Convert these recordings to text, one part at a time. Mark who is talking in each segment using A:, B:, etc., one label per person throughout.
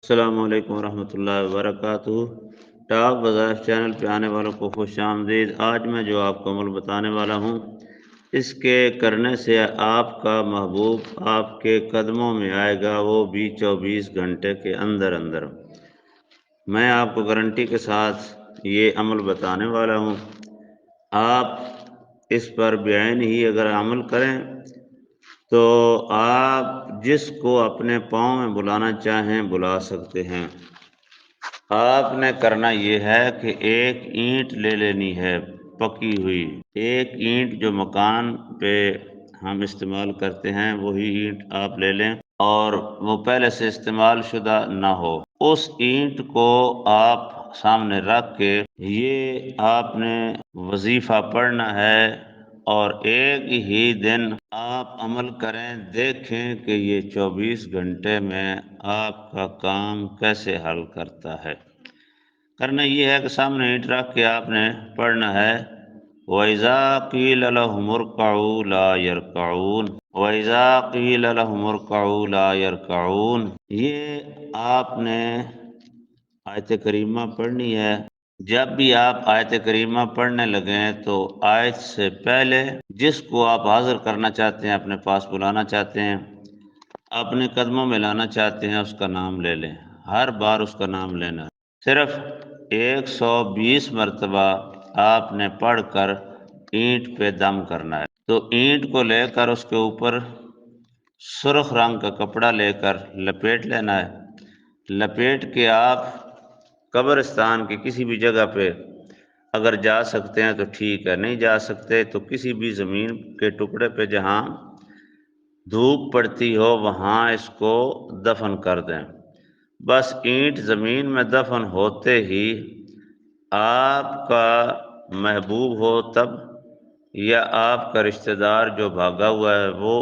A: السلام علیکم ورحمۃ اللہ وبرکاتہ۔ ٹاپ وظائف چینل پہ آنے والوں کو خوش آمدید۔ آج میں جو آپ کو عمل بتانے والا ہوں، اس کے کرنے سے آپ کا محبوب آپ کے قدموں میں آئے گا، وہ بھی 24 گھنٹے کے اندر اندر۔ میں آپ کو گارنٹی کے ساتھ یہ عمل بتانے والا ہوں۔ آپ اس پر بعین ہی اگر عمل کریں تو آپ جس کو اپنے پاؤں میں بلانا چاہیں بلا سکتے ہیں۔ آپ نے کرنا یہ ہے کہ ایک اینٹ لے لینی ہے پکی ہوئی، ایک اینٹ جو مکان پہ ہم استعمال کرتے ہیں وہی اینٹ آپ لے لیں، اور وہ پہلے سے استعمال شدہ نہ ہو۔ اس اینٹ کو آپ سامنے رکھ کے یہ آپ نے وظیفہ پڑھنا ہے، اور ایک ہی دن آپ عمل کریں، دیکھیں کہ یہ 24 گھنٹے میں آپ کا کام کیسے حل کرتا ہے۔ کرنا یہ ہے کہ سامنے اینٹ رکھ کے آپ نے پڑھنا ہے وَإِذَا قِيلَ لَهُمُ ارْكَعُوا لَا يَرْكَعُونَ وَإِذَا قِيلَ لَهُمُ ارْكَعُوا لَا يَرْكَعُونَ۔ یہ آپ نے آیت کریمہ پڑھنی ہے۔ جب بھی آپ آیت کریمہ پڑھنے لگیں تو آیت سے پہلے جس کو آپ حاضر کرنا چاہتے ہیں، اپنے پاس بلانا چاہتے ہیں، اپنے قدموں میں لانا چاہتے ہیں، اس کا نام لے لیں۔ ہر بار اس کا نام لینا ہے۔ صرف 120 مرتبہ آپ نے پڑھ کر اینٹ پہ دم کرنا ہے۔ تو اینٹ کو لے کر اس کے اوپر سرخ رنگ کا کپڑا لے کر لپیٹ لینا ہے۔ لپیٹ کے آپ قبرستان کی کسی بھی جگہ پہ اگر جا سکتے ہیں تو ٹھیک ہے، نہیں جا سکتے تو کسی بھی زمین کے ٹکڑے پہ جہاں دھوپ پڑتی ہو وہاں اس کو دفن کر دیں۔ بس اینٹ زمین میں دفن ہوتے ہی آپ کا محبوب ہو تب، یا آپ کا رشتہ دار جو بھاگا ہوا ہے وہ،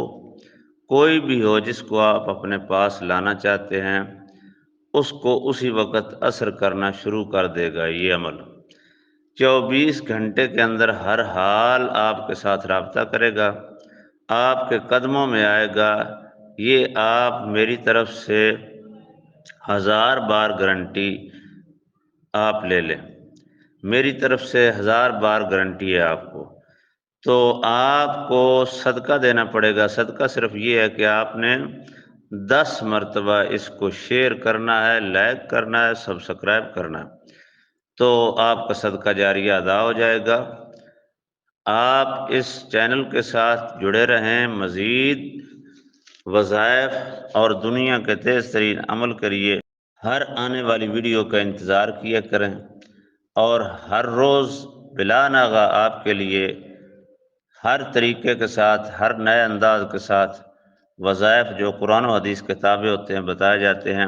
A: کوئی بھی ہو جس کو آپ اپنے پاس لانا چاہتے ہیں، اس کو اسی وقت اثر کرنا شروع کر دے گا یہ عمل۔ 24 گھنٹے کے اندر ہر حال آپ کے ساتھ رابطہ کرے گا، آپ کے قدموں میں آئے گا۔ یہ آپ میری طرف سے 1000 بار گارنٹی آپ لے لیں، میری طرف سے 1000 بار گارنٹی ہے آپ کو۔ تو آپ کو صدقہ دینا پڑے گا۔ صدقہ صرف یہ ہے کہ آپ نے 10 مرتبہ اس کو شیئر کرنا ہے، لائک کرنا ہے، سبسکرائب کرنا ہے، تو آپ کا صدقہ جاریہ ادا ہو جائے گا۔ آپ اس چینل کے ساتھ جڑے رہیں، مزید وظائف اور دنیا کے تیز ترین عمل کریے۔ ہر آنے والی ویڈیو کا انتظار کیا کریں، اور ہر روز بلا ناغہ آپ کے لیے ہر طریقے کے ساتھ، ہر نئے انداز کے ساتھ وظائف جو قرآن و حدیث کے تابع ہوتے ہیں بتائے جاتے ہیں۔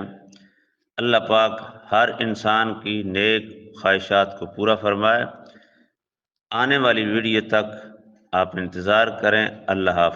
A: اللہ پاک ہر انسان کی نیک خواہشات کو پورا فرمائے۔ آنے والی ویڈیو تک آپ انتظار کریں۔ اللہ حافظ۔